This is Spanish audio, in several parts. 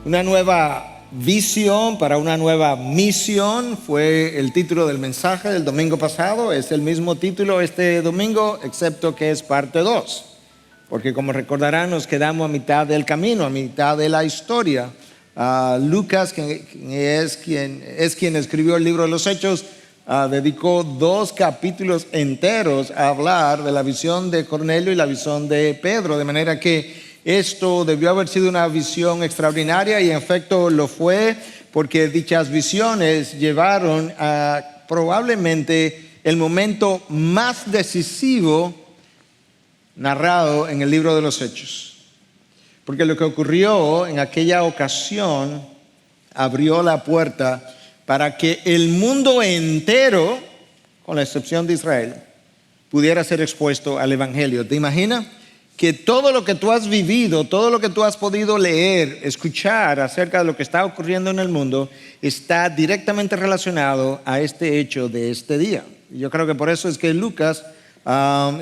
Una nueva visión para una nueva misión fue el título del mensaje del domingo pasado. Es el mismo título este domingo, excepto que es parte 2. Porque como recordarán, nos quedamos a mitad del camino, a mitad de la historia. Lucas, que es quien escribió el libro de los Hechos, dedicó 2 capítulos enteros a hablar de la visión de Cornelio y la visión de Pedro, de manera que esto debió haber sido una visión extraordinaria y en efecto lo fue, porque dichas visiones llevaron a probablemente el momento más decisivo narrado en el libro de los Hechos. Porque lo que ocurrió en aquella ocasión abrió la puerta para que el mundo entero, con la excepción de Israel, pudiera ser expuesto al Evangelio. ¿Te imaginas? Que todo lo que tú has vivido, todo lo que tú has podido leer, escuchar acerca de lo que está ocurriendo en el mundo, está directamente relacionado a este hecho de este día. Y yo creo que por eso es que Lucas,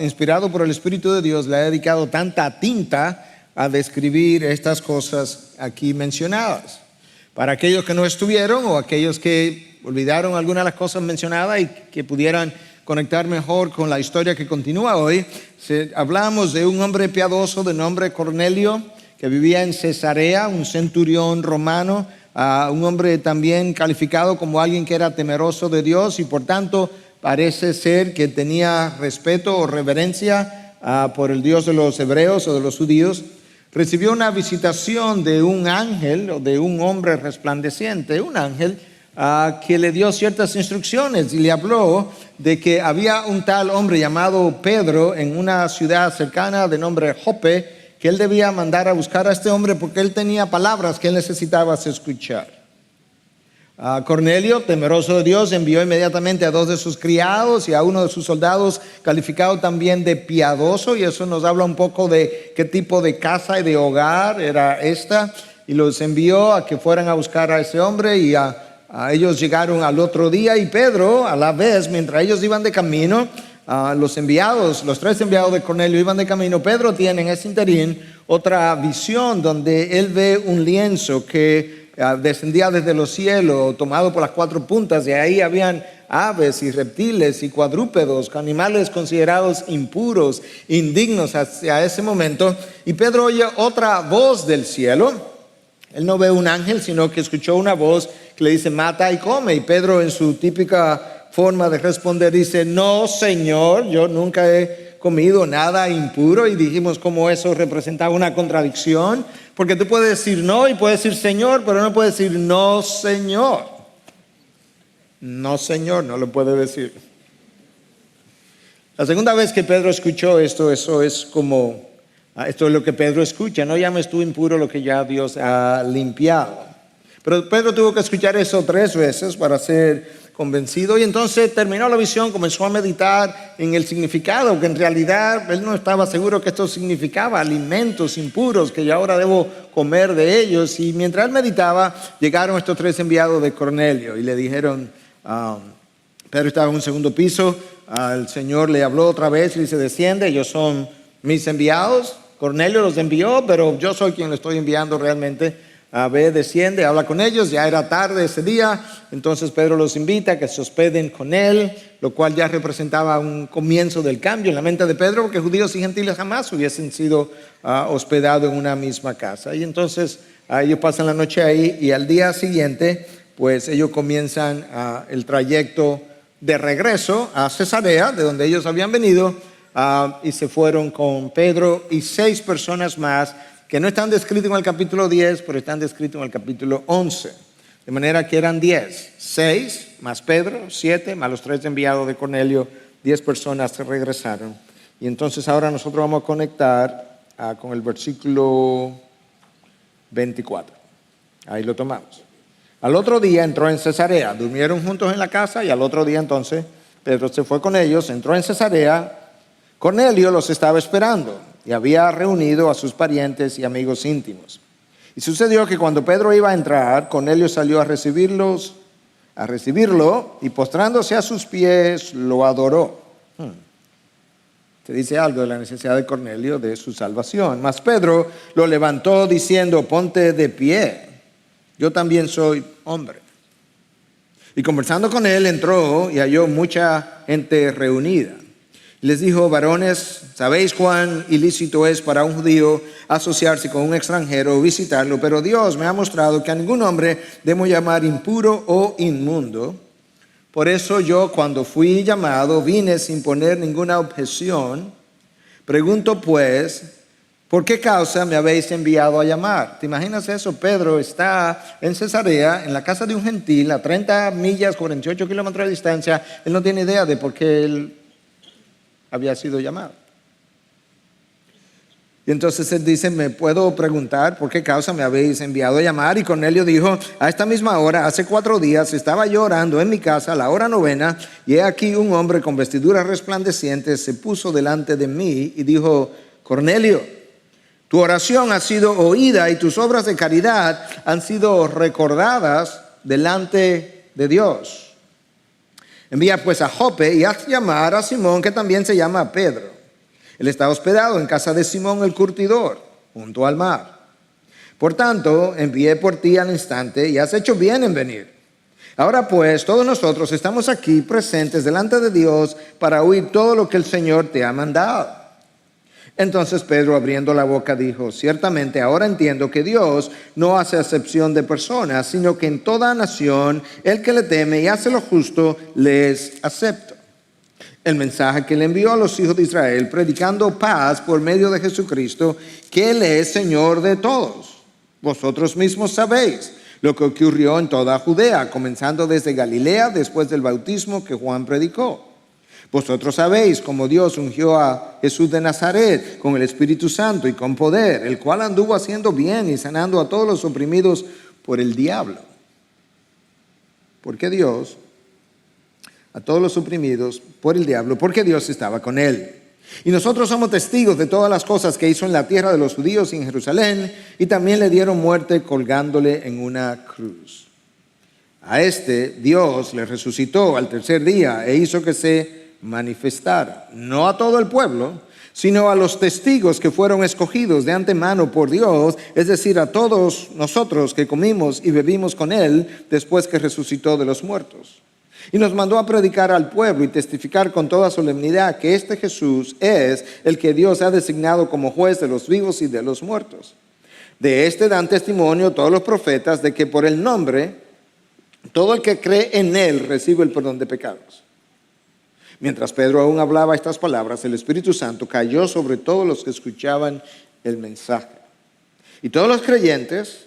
inspirado por el Espíritu de Dios, le ha dedicado tanta tinta a describir estas cosas aquí mencionadas. Para aquellos que no estuvieron o aquellos que olvidaron algunas de las cosas mencionadas y que pudieran conectar mejor con la historia que continúa hoy, hablamos de un hombre piadoso de nombre Cornelio que vivía en Cesarea, un centurión romano, un hombre también calificado como alguien que era temeroso de Dios y por tanto parece ser que tenía respeto o reverencia por el Dios de los hebreos o de los judíos. Recibió una visitación de un ángel o de un hombre resplandeciente, un ángel que le dio ciertas instrucciones y le habló de que había un tal hombre llamado Pedro en una ciudad cercana de nombre Jope, que él debía mandar a buscar a este hombre porque él tenía palabras que él necesitaba escuchar. Cornelio, temeroso de Dios, envió inmediatamente a 2 de sus criados y a uno de sus soldados, calificado también de piadoso, y eso nos habla un poco de qué tipo de casa y de hogar era esta, y los envió a que fueran a buscar a ese hombre y ellos llegaron al otro día y Pedro, a la vez, mientras ellos iban de camino, los 3 enviados de Cornelio iban de camino. Pedro tiene en ese interín otra visión donde él ve un lienzo que descendía desde los cielos, tomado por las 4 puntas, y ahí habían aves y reptiles y cuadrúpedos, animales considerados impuros, indignos hacia ese momento. Y Pedro oye otra voz del cielo. Él no ve un ángel, sino que escuchó una voz que le dice, mata y come. Y Pedro, en su típica forma de responder, dice, no, Señor, yo nunca he comido nada impuro. Y dijimos cómo eso representaba una contradicción, porque tú puedes decir no y puedes decir Señor, pero no puedes decir no, Señor. No, Señor, no lo puede decir. La segunda vez que Pedro escuchó esto, eso es como... esto es lo que Pedro escucha, no llames tú impuro lo que ya Dios ha limpiado. Pero Pedro tuvo que escuchar eso 3 veces para ser convencido y entonces terminó la visión, comenzó a meditar en el significado, que en realidad él no estaba seguro que esto significaba alimentos impuros, que yo ahora debo comer de ellos. Y mientras él meditaba, llegaron estos 3 enviados de Cornelio y le dijeron, Pedro estaba en un segundo piso, el Señor le habló otra vez y le dice, desciende, ellos son mis enviados. Cornelio los envió, pero yo soy quien lo estoy enviando realmente. Ve, desciende, habla con ellos. Ya era tarde ese día, entonces Pedro los invita a que se hospeden con él, lo cual ya representaba un comienzo del cambio en la mente de Pedro, porque judíos y gentiles jamás hubiesen sido hospedados en una misma casa. Y entonces ellos pasan la noche ahí y al día siguiente, pues ellos comienzan el trayecto de regreso a Cesarea, de donde ellos habían venido. Y se fueron con Pedro y 6 personas más que no están descritos en el capítulo 10, pero están descritos en el capítulo 11. De manera que eran 10, 6 más Pedro, 7 más los 3 enviados de Cornelio, 10 personas se regresaron. Y entonces ahora nosotros vamos a conectar con el versículo 24. Ahí lo tomamos. Al otro día entró en Cesarea, durmieron juntos en la casa y al otro día entonces Pedro se fue con ellos, entró en Cesarea. Cornelio los estaba esperando y había reunido a sus parientes y amigos íntimos. Y sucedió que cuando Pedro iba a entrar, Cornelio salió a recibirlo y postrándose a sus pies lo adoró. Te dice algo de la necesidad de Cornelio de su salvación. Mas Pedro lo levantó diciendo, ponte de pie. yo también soy hombre. Y conversando con él, entró y halló mucha gente reunida. Les dijo: varones, sabéis cuán ilícito es para un judío asociarse con un extranjero o visitarlo, pero Dios me ha mostrado que a ningún hombre debo llamar impuro o inmundo. Por eso yo, cuando fui llamado, vine sin poner ninguna objeción. Pregunto pues, ¿por qué causa me habéis enviado a llamar? ¿Te imaginas eso? Pedro está en Cesarea, en la casa de un gentil, a 30 millas, 48 kilómetros de distancia. Él no tiene idea de por qué él había sido llamado. Y entonces él dice: ¿me puedo preguntar por qué causa me habéis enviado a llamar? Y Cornelio dijo: a esta misma hora, hace 4 días, estaba yo orando en mi casa a la hora 9, y he aquí un hombre con vestiduras resplandecientes se puso delante de mí y dijo: Cornelio, tu oración ha sido oída y tus obras de caridad han sido recordadas delante de Dios. Envía pues a Jope y haz llamar a Simón, que también se llama Pedro. Él está hospedado en casa de Simón el curtidor, junto al mar. Por tanto, envié por ti al instante y has hecho bien en venir. Ahora pues, todos nosotros estamos aquí presentes delante de Dios para oír todo lo que el Señor te ha mandado. Entonces Pedro, abriendo la boca, dijo: ciertamente ahora entiendo que Dios no hace acepción de personas, sino que en toda nación el que le teme y hace lo justo les acepta. El mensaje que le envió a los hijos de Israel, predicando paz por medio de Jesucristo, que Él es Señor de todos. Vosotros mismos sabéis lo que ocurrió en toda Judea, comenzando desde Galilea, después del bautismo que Juan predicó. Vosotros sabéis cómo Dios ungió a Jesús de Nazaret con el Espíritu Santo y con poder, el cual anduvo haciendo bien y sanando a todos los oprimidos por el diablo. Porque Dios... a todos los oprimidos por el diablo, porque Dios estaba con él. Y nosotros somos testigos de todas las cosas que hizo en la tierra de los judíos y en Jerusalén, y también le dieron muerte colgándole en una cruz. A este Dios le resucitó al tercer día e hizo que se manifestara, no a todo el pueblo, sino a los testigos que fueron escogidos de antemano por Dios, es decir, a todos nosotros que comimos y bebimos con él después que resucitó de los muertos. Y nos mandó a predicar al pueblo y testificar con toda solemnidad que este Jesús es el que Dios ha designado como juez de los vivos y de los muertos. De este dan testimonio todos los profetas de que por el nombre, todo el que cree en él recibe el perdón de pecados. Mientras Pedro aún hablaba estas palabras, el Espíritu Santo cayó sobre todos los que escuchaban el mensaje. Y todos los creyentes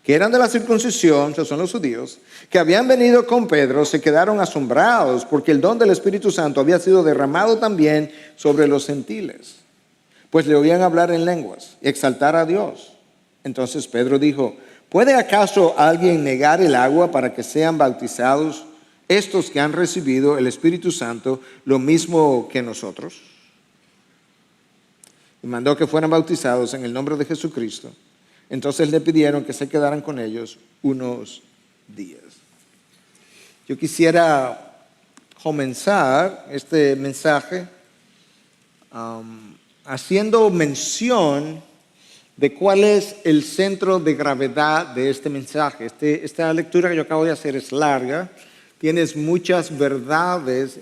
que eran de la circuncisión, que son los judíos, que habían venido con Pedro, se quedaron asombrados porque el don del Espíritu Santo había sido derramado también sobre los gentiles, pues le oían hablar en lenguas y exaltar a Dios. Entonces Pedro dijo: ¿puede acaso alguien negar el agua para que sean bautizados estos que han recibido el Espíritu Santo lo mismo que nosotros? Y mandó que fueran bautizados en el nombre de Jesucristo. Entonces le pidieron que se quedaran con ellos unos días. Yo quisiera comenzar este mensaje haciendo mención de cuál es el centro de gravedad de este mensaje. Esta lectura que yo acabo de hacer es larga, tienes muchas verdades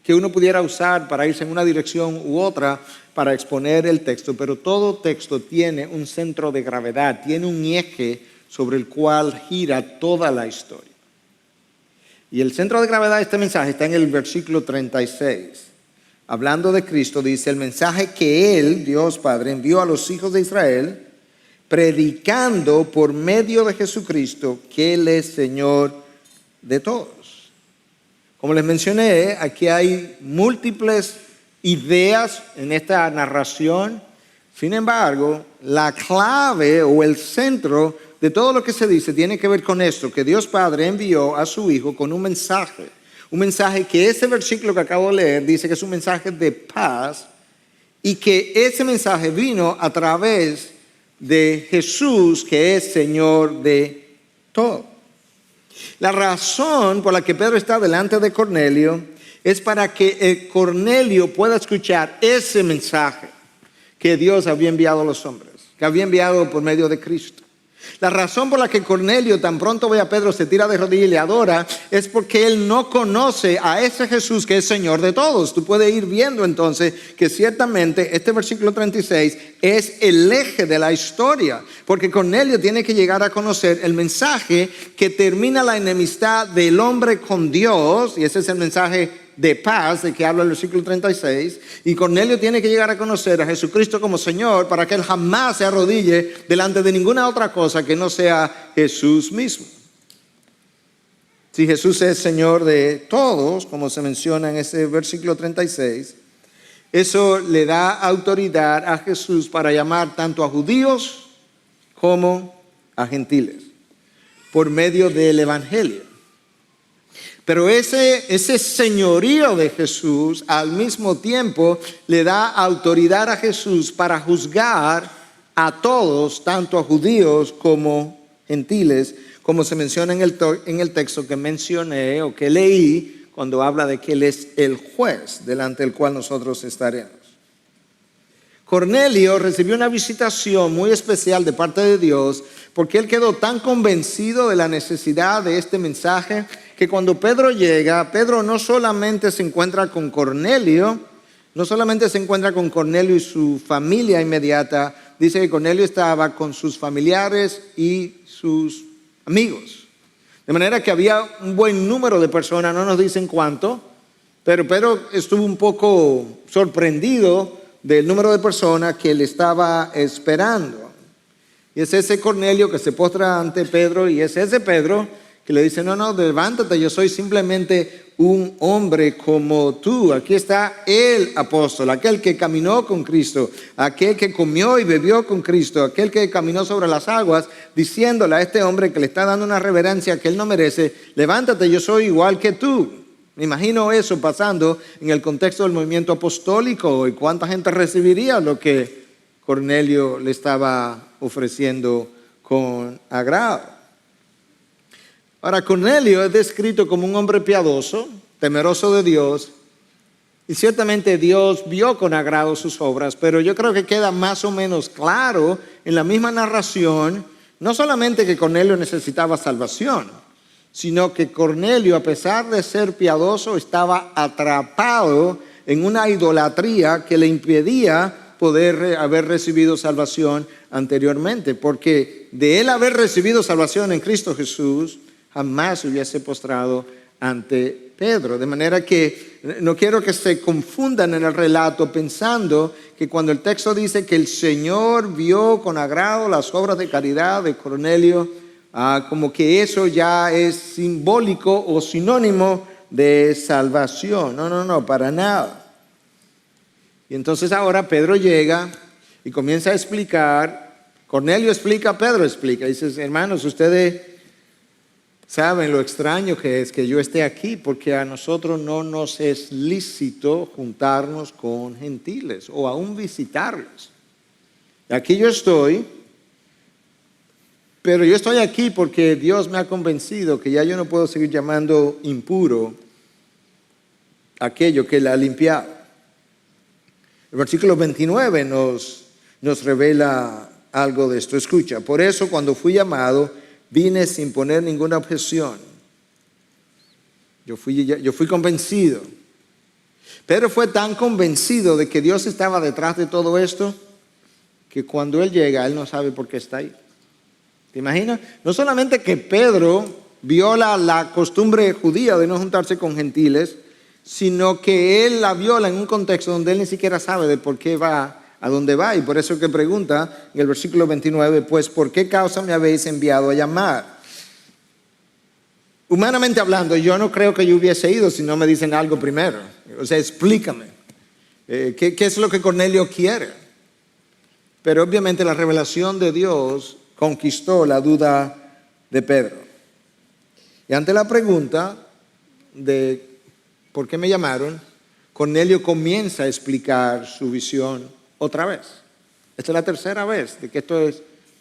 que uno pudiera usar para irse en una dirección u otra para exponer el texto, pero todo texto tiene un centro de gravedad, tiene un eje sobre el cual gira toda la historia. Y el centro de gravedad de este mensaje está en el versículo 36. Hablando de Cristo, dice: el mensaje que Él, Dios Padre, envió a los hijos de Israel, predicando por medio de Jesucristo que Él es Señor de todos. Como les mencioné, aquí hay múltiples ideas en esta narración. Sin embargo, la clave o el centro de todo lo que se dice tiene que ver con esto, que Dios Padre envió a su Hijo con un mensaje que ese versículo que acabo de leer dice que es un mensaje de paz, y que ese mensaje vino a través de Jesús, que es Señor de todo. La razón por la que Pedro está delante de Cornelio es para que Cornelio pueda escuchar ese mensaje que Dios había enviado a los hombres, que había enviado por medio de Cristo. La razón por la que Cornelio tan pronto ve a Pedro, se tira de rodillas y le adora, es porque él no conoce a ese Jesús que es Señor de todos. Tú puedes ir viendo entonces que ciertamente este versículo 36 es el eje de la historia, porque Cornelio tiene que llegar a conocer el mensaje que termina la enemistad del hombre con Dios, y ese es el mensaje de paz de que habla el versículo 36, y Cornelio tiene que llegar a conocer a Jesucristo como Señor para que él jamás se arrodille delante de ninguna otra cosa que no sea Jesús mismo. Si Jesús es Señor de todos, como se menciona en ese versículo 36, eso le da autoridad a Jesús para llamar tanto a judíos como a gentiles por medio del evangelio. Pero ese señorío de Jesús al mismo tiempo le da autoridad a Jesús para juzgar a todos, tanto a judíos como gentiles, como se menciona en el texto que mencioné o que leí cuando habla de que Él es el juez delante del cual nosotros estaremos. Cornelio recibió una visitación muy especial de parte de Dios porque él quedó tan convencido de la necesidad de este mensaje que cuando Pedro llega, Pedro no solamente se encuentra con Cornelio, y su familia inmediata, dice que Cornelio estaba con sus familiares y sus amigos. De manera que había un buen número de personas, no nos dicen cuánto, pero Pedro estuvo un poco sorprendido del número de personas que él estaba esperando. Y es ese Cornelio que se postra ante Pedro, y es ese Pedro que le dice, no, levántate, yo soy simplemente un hombre como tú. Aquí está el apóstol, aquel que caminó con Cristo, aquel que comió y bebió con Cristo, aquel que caminó sobre las aguas, diciéndole a este hombre que le está dando una reverencia que él no merece, levántate, yo soy igual que tú. Me imagino eso pasando en el contexto del movimiento apostólico, y cuánta gente recibiría lo que Cornelio le estaba ofreciendo con agrado. Ahora, Cornelio es descrito como un hombre piadoso, temeroso de Dios, y ciertamente Dios vio con agrado sus obras, pero yo creo que queda más o menos claro en la misma narración, no solamente que Cornelio necesitaba salvación, sino que Cornelio, a pesar de ser piadoso, estaba atrapado en una idolatría que le impedía poder haber recibido salvación anteriormente, porque de él haber recibido salvación en Cristo Jesús, jamás hubiese postrado ante Pedro. De manera que no quiero que se confundan en el relato pensando que cuando el texto dice que el Señor vio con agrado las obras de caridad de Cornelio, como que eso ya es simbólico o sinónimo de salvación. No, para nada. Y entonces ahora Pedro llega y comienza a explicar. Cornelio explica, Pedro explica. Dice, hermanos, ustedes saben lo extraño que es que yo esté aquí, porque a nosotros no nos es lícito juntarnos con gentiles o aún visitarlos. Aquí yo estoy, pero yo estoy aquí porque Dios me ha convencido que ya yo no puedo seguir llamando impuro aquello que Él ha limpiado. El versículo 29 nos revela algo de esto. Escucha, por eso cuando fui llamado, vine sin poner ninguna objeción. Yo fui convencido. Pedro fue tan convencido de que Dios estaba detrás de todo esto, que cuando él llega, él no sabe por qué está ahí. ¿Te imaginas? No solamente que Pedro viola la costumbre judía de no juntarse con gentiles, sino que él la viola en un contexto donde él ni siquiera sabe de por qué va a dónde va. Y por eso que pregunta en el versículo 29, pues ¿por qué causa me habéis enviado a llamar? Humanamente hablando, yo no creo que yo hubiese ido si no me dicen algo primero. O sea, explícame. ¿Qué es lo que Cornelio quiere? Pero obviamente la revelación de Dios conquistó la duda de Pedro. Y ante la pregunta de ¿por qué me llamaron?, Cornelio comienza a explicar su visión otra vez. Esta es la tercera vez de que esto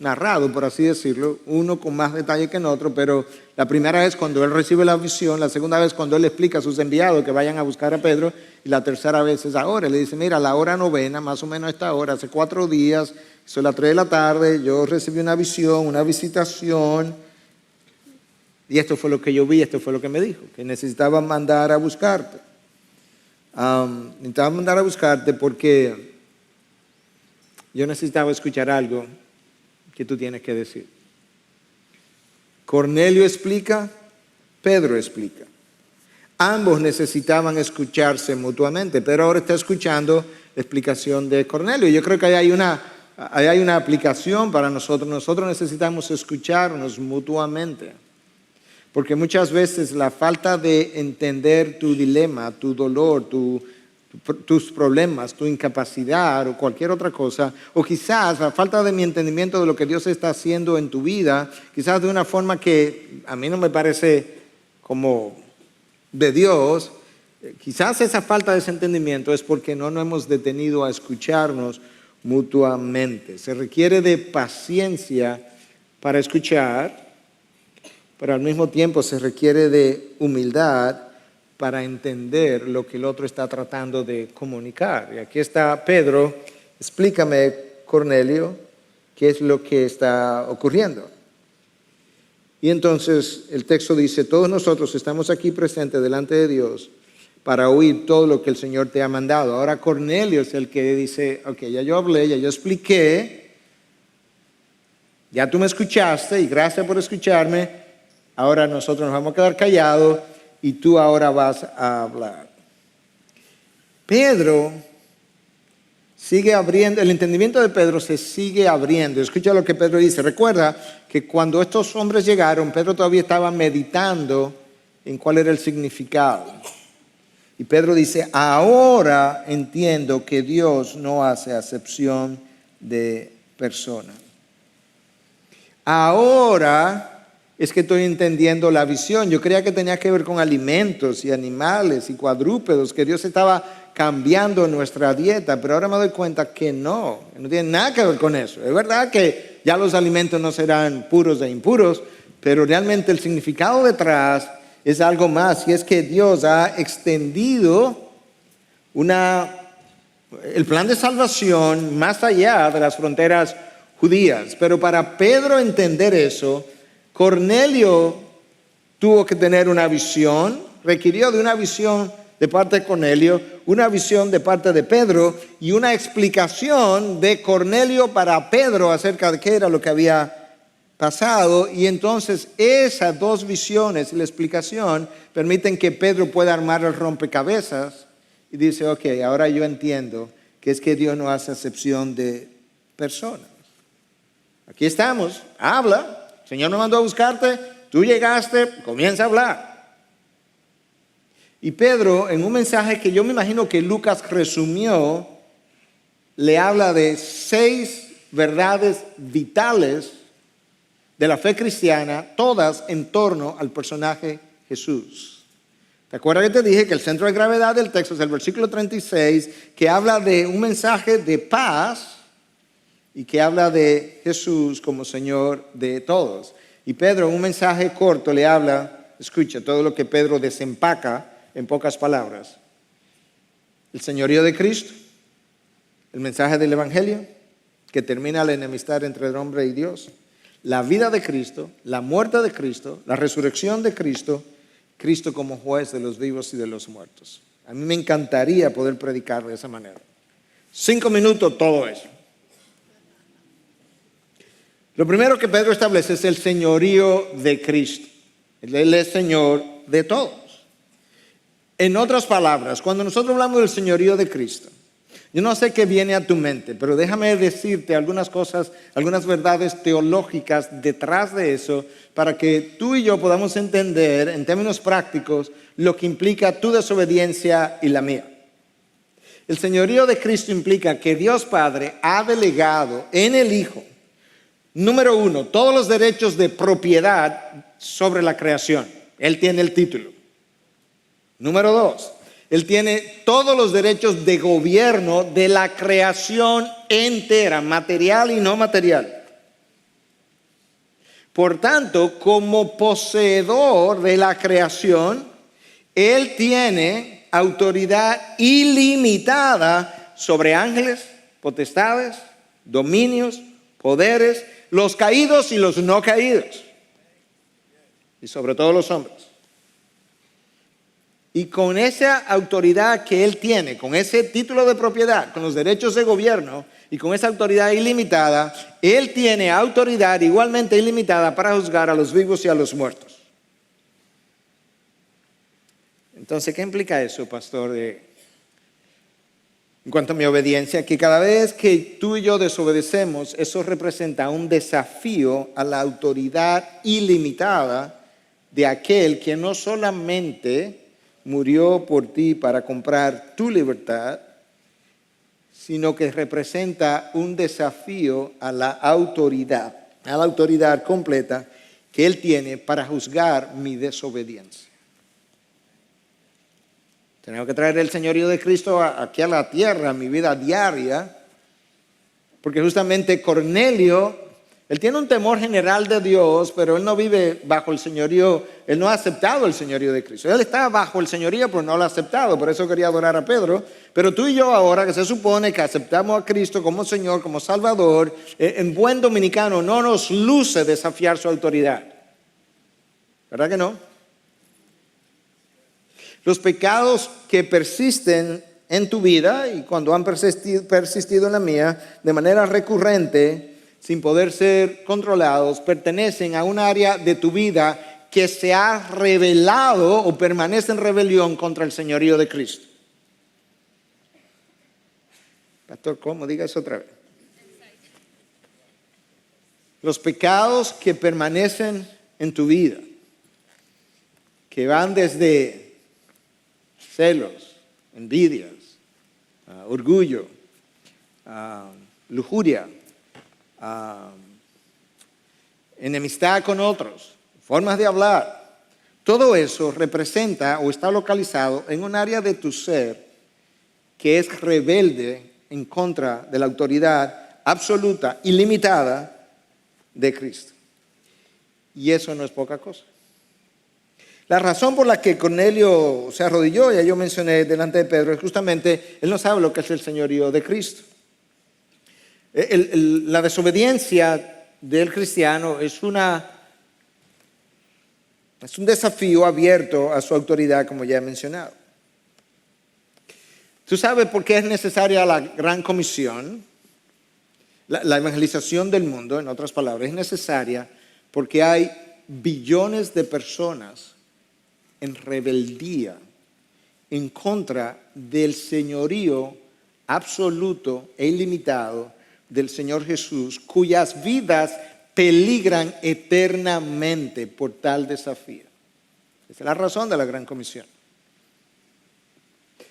narrado, por así decirlo, uno con más detalle que en otro, pero la primera vez cuando él recibe la visión, la segunda vez cuando él explica a sus enviados que vayan a buscar a Pedro, y la tercera vez es ahora. Le dice, mira, la hora novena, más o menos a esta hora, hace 4 días, son las 3 de la tarde, yo recibí una visión, una visitación, y esto fue lo que yo vi, esto fue lo que me dijo, que necesitaba mandar a buscarte. Necesitaba mandar a buscarte porque yo necesitaba escuchar algo que tú tienes que decir. Cornelio explica, Pedro explica. Ambos necesitaban escucharse mutuamente, pero ahora está escuchando la explicación de Cornelio. Yo creo que ahí hay una aplicación para nosotros. Nosotros necesitamos escucharnos mutuamente. Porque muchas veces la falta de entender tu dilema, tu dolor, tus problemas, tu incapacidad o cualquier otra cosa, o quizás la falta de mi entendimiento de lo que Dios está haciendo en tu vida, quizás de una forma que a mí no me parece como de Dios, quizás esa falta de ese entendimiento es porque no nos hemos detenido a escucharnos mutuamente. Se requiere de paciencia para escuchar, pero al mismo tiempo se requiere de humildad para entender lo que el otro está tratando de comunicar. Y aquí está Pedro, explícame, Cornelio, qué es lo que está ocurriendo. Y entonces el texto dice, todos nosotros estamos aquí presentes delante de Dios para oír todo lo que el Señor te ha mandado. Ahora Cornelio es el que dice, ok, ya yo hablé, ya yo expliqué, ya tú me escuchaste y gracias por escucharme. Ahora nosotros nos vamos a quedar callados y tú ahora vas a hablar. Pedro sigue abriendo, el entendimiento de Pedro se sigue abriendo. Escucha lo que Pedro dice. Recuerda que cuando estos hombres llegaron, Pedro todavía estaba meditando en cuál era el significado. Y Pedro dice, ahora entiendo que Dios no hace acepción de personas. Ahora es que estoy entendiendo la visión. Yo creía que tenía que ver con alimentos y animales y cuadrúpedos, que Dios estaba cambiando nuestra dieta, pero ahora me doy cuenta que no tiene nada que ver con eso. Es verdad que ya los alimentos no serán puros e impuros, pero realmente el significado detrás es algo más, y es que Dios ha extendido el plan de salvación más allá de las fronteras judías. Pero para Pedro entender eso, Cornelio tuvo que tener una visión, requirió de una visión de parte de Cornelio, una visión de parte de Pedro y una explicación de Cornelio para Pedro acerca de qué era lo que había pasado. Y entonces esas dos visiones y la explicación permiten que Pedro pueda armar el rompecabezas y dice, ok, ahora yo entiendo que es que Dios no hace acepción de personas. Aquí estamos, habla. El Señor me mandó a buscarte, tú llegaste, comienza a hablar. Y Pedro, en un mensaje que yo me imagino que Lucas resumió, le habla de 6 verdades vitales de la fe cristiana, todas en torno al personaje Jesús. ¿Te acuerdas que te dije que el centro de gravedad del texto es el versículo 36, que habla de un mensaje de paz y que habla de Jesús como Señor de todos? Y Pedro, en un mensaje corto, le habla, escucha todo lo que Pedro desempaca en pocas palabras: el señorío de Cristo, el mensaje del Evangelio, que termina la enemistad entre el hombre y Dios, la vida de Cristo, la muerte de Cristo, la resurrección de Cristo, Cristo como juez de los vivos y de los muertos. A mí me encantaría poder predicar de esa manera. 5 minutos, todo eso. Lo primero que Pedro establece es el señorío de Cristo. Él es Señor de todos. En otras palabras, cuando nosotros hablamos del señorío de Cristo, yo no sé qué viene a tu mente, pero déjame decirte algunas cosas, algunas verdades teológicas detrás de eso, para que tú y yo podamos entender en términos prácticos lo que implica tu desobediencia y la mía. El señorío de Cristo implica que Dios Padre ha delegado en el Hijo, número 1, todos los derechos de propiedad sobre la creación. Él tiene el título. Número 2, Él tiene todos los derechos de gobierno de la creación entera, material y no material. Por tanto, como poseedor de la creación, Él tiene autoridad ilimitada sobre ángeles, potestades, dominios, poderes, los caídos y los no caídos, y sobre todo los hombres. Y con esa autoridad que Él tiene, con ese título de propiedad, con los derechos de gobierno y con esa autoridad ilimitada, Él tiene autoridad igualmente ilimitada para juzgar a los vivos y a los muertos. Entonces, ¿qué implica eso, pastor? En cuanto a mi obediencia, que cada vez que tú y yo desobedecemos, eso representa un desafío a la autoridad ilimitada de aquel que no solamente murió por ti para comprar tu libertad, sino que representa un desafío a la autoridad completa que Él tiene para juzgar mi desobediencia. Tenemos que traer el señorío de Cristo aquí a la tierra, a mi vida diaria, porque justamente Cornelio, él tiene un temor general de Dios, pero él no vive bajo el señorío, él no ha aceptado el señorío de Cristo. Él está bajo el señorío, pero no lo ha aceptado, por eso quería adorar a Pedro. Pero tú y yo ahora, que se supone que aceptamos a Cristo como Señor, como Salvador, en buen dominicano no nos luce desafiar su autoridad. ¿Verdad que no? Los pecados que persisten en tu vida y cuando han persistido en la mía de manera recurrente, sin poder ser controlados, pertenecen a un área de tu vida que se ha rebelado o permanece en rebelión contra el señorío de Cristo. Pastor, ¿cómo? Diga eso otra vez. Los pecados que permanecen en tu vida, que van desde celos, envidias, orgullo, lujuria, enemistad con otros, formas de hablar, todo eso representa o está localizado en un área de tu ser que es rebelde en contra de la autoridad absoluta, ilimitada de Cristo. Y eso no es poca cosa. La razón por la que Cornelio se arrodilló, ya yo mencioné delante de Pedro, es justamente, él no sabe lo que es el señorío de Cristo. La desobediencia del cristiano es un desafío abierto a su autoridad, como ya he mencionado. ¿Tú sabes por qué es necesaria la gran comisión? La evangelización del mundo, en otras palabras, es necesaria porque hay billones de personas en rebeldía en contra del señorío absoluto e ilimitado del Señor Jesús, cuyas vidas peligran eternamente por tal desafío. Esa es la razón de la gran comisión.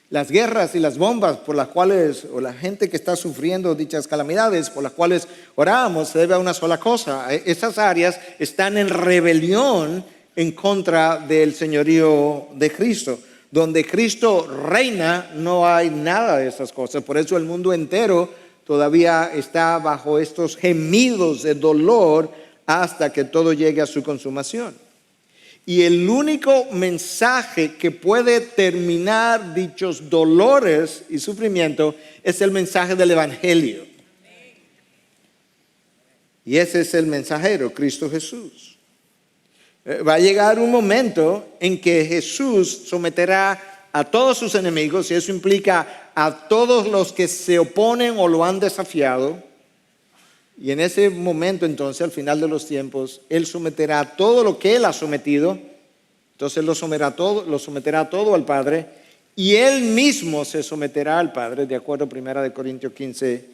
Las guerras y las bombas por las cuales, o la gente que está sufriendo dichas calamidades por las cuales oramos, se debe a una sola cosa. Esas áreas están en rebelión en contra del señorío de Cristo. Donde Cristo reina no hay nada de esas cosas. Por eso el mundo entero todavía está bajo estos gemidos de dolor hasta que todo llegue a su consumación. Y el único mensaje que puede terminar dichos dolores y sufrimiento es el mensaje del Evangelio. Y ese es el mensajero, Cristo Jesús. Va a llegar un momento en que Jesús someterá a todos sus enemigos, y eso implica a todos los que se oponen o lo han desafiado. Y en ese momento, entonces, al final de los tiempos, Él someterá todo lo que Él ha sometido. Entonces Él lo someterá todo al Padre, y Él mismo se someterá al Padre, de acuerdo a 1 Corintios 15,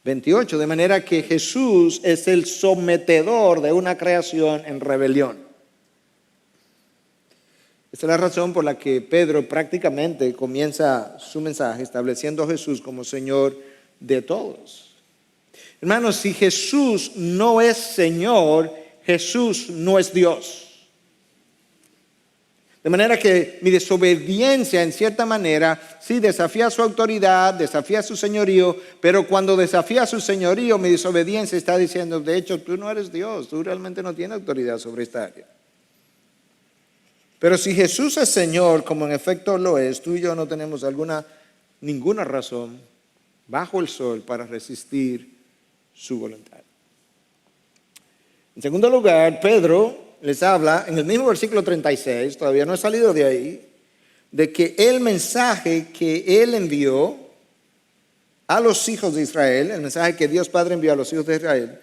28. De manera que Jesús es el sometedor de una creación en rebelión. Esa es la razón por la que Pedro prácticamente comienza su mensaje estableciendo a Jesús como Señor de todos. Hermanos, si Jesús no es Señor, Jesús no es Dios. De manera que mi desobediencia, en cierta manera, sí desafía su autoridad, desafía su señorío, pero cuando desafía su señorío, mi desobediencia está diciendo, de hecho, tú no eres Dios, tú realmente no tienes autoridad sobre esta área. Pero si Jesús es Señor, como en efecto lo es, tú y yo no tenemos ninguna razón bajo el sol para resistir su voluntad. En segundo lugar, Pedro les habla en el mismo versículo 36, todavía no he salido de ahí, de que el mensaje que él envió a los hijos de Israel, el mensaje que Dios Padre envió a los hijos de Israel,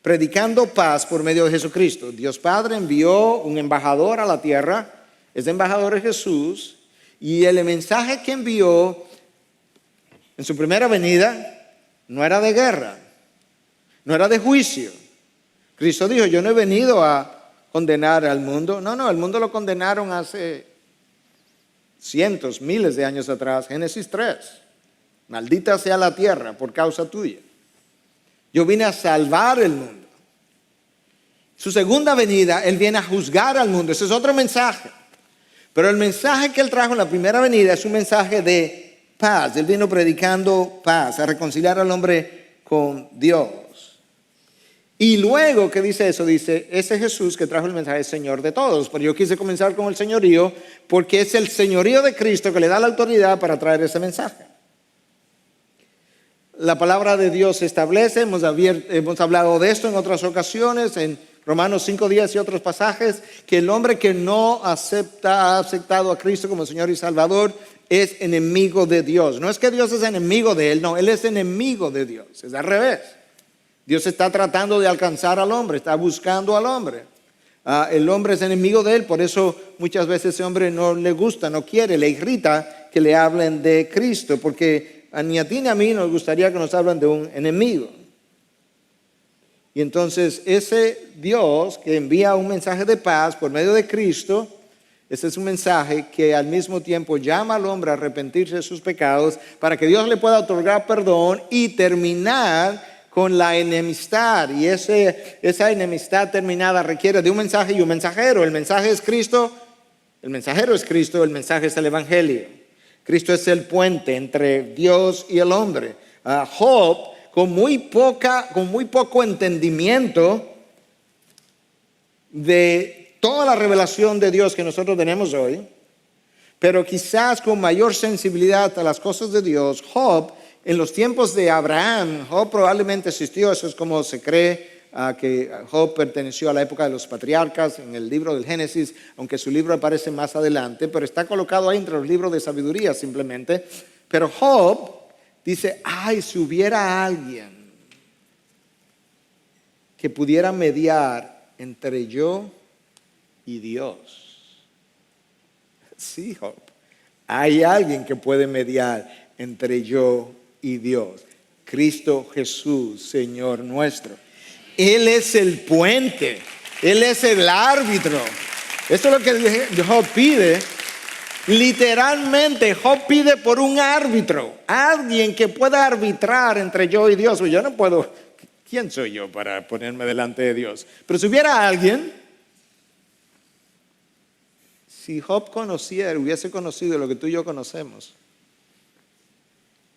predicando paz por medio de Jesucristo. Dios Padre envió un embajador a la tierra, ese embajador es Jesús, y el mensaje que envió en su primera venida no era de guerra, no era de juicio. Cristo dijo, yo no he venido a condenar al mundo. No, el mundo lo condenaron hace cientos, miles de años atrás. Génesis 3. Maldita sea la tierra por causa tuya. Yo vine a salvar el mundo. Su segunda venida, Él viene a juzgar al mundo. Ese es otro mensaje. Pero el mensaje que Él trajo en la primera venida es un mensaje de paz. Él vino predicando paz, a reconciliar al hombre con Dios. Y luego que dice eso, dice, ese Jesús que trajo el mensaje es Señor de todos. Pero yo quise comenzar con el señorío porque es el señorío de Cristo que le da la autoridad para traer ese mensaje. La palabra de Dios se establece, hemos hablado de esto en otras ocasiones, en Romanos 5:10 y otros pasajes, que el hombre que no ha aceptado a Cristo como Señor y Salvador es enemigo de Dios. No es que Dios es enemigo de él, no, él es enemigo de Dios, es al revés. Dios está tratando de alcanzar al hombre, está buscando al hombre. El hombre es enemigo de él, por eso muchas veces ese hombre no le gusta, no quiere, le irrita que le hablen de Cristo, porque ni a ti ni a mí nos gustaría que nos hablen de un enemigo. Y entonces ese Dios que envía un mensaje de paz por medio de Cristo, ese es un mensaje que al mismo tiempo llama al hombre a arrepentirse de sus pecados para que Dios le pueda otorgar perdón y terminar con la enemistad. Y esa enemistad terminada requiere de un mensaje y un mensajero. El mensaje es Cristo, el mensajero es Cristo, el mensaje es el Evangelio. Cristo es el puente entre Dios y el hombre. Job, con muy poco entendimiento de toda la revelación de Dios que nosotros tenemos hoy, pero quizás con mayor sensibilidad a las cosas de Dios, Job, en los tiempos de Abraham, Job probablemente existió, eso es como se cree, que Job perteneció a la época de los patriarcas en el libro del Génesis, aunque su libro aparece más adelante, pero está colocado ahí entre los libros de sabiduría simplemente. Pero Job dice, ay, si hubiera alguien que pudiera mediar entre yo y Dios. Sí, Job, hay alguien que puede mediar entre yo y Dios. Cristo Jesús, Señor nuestro. Él es el puente, Él es el árbitro. Esto es lo que Job pide. Literalmente, Job pide por un árbitro, alguien que pueda arbitrar entre yo y Dios. Yo no puedo, ¿quién soy yo para ponerme delante de Dios? Pero si hubiera alguien, si Job hubiese conocido lo que tú y yo conocemos,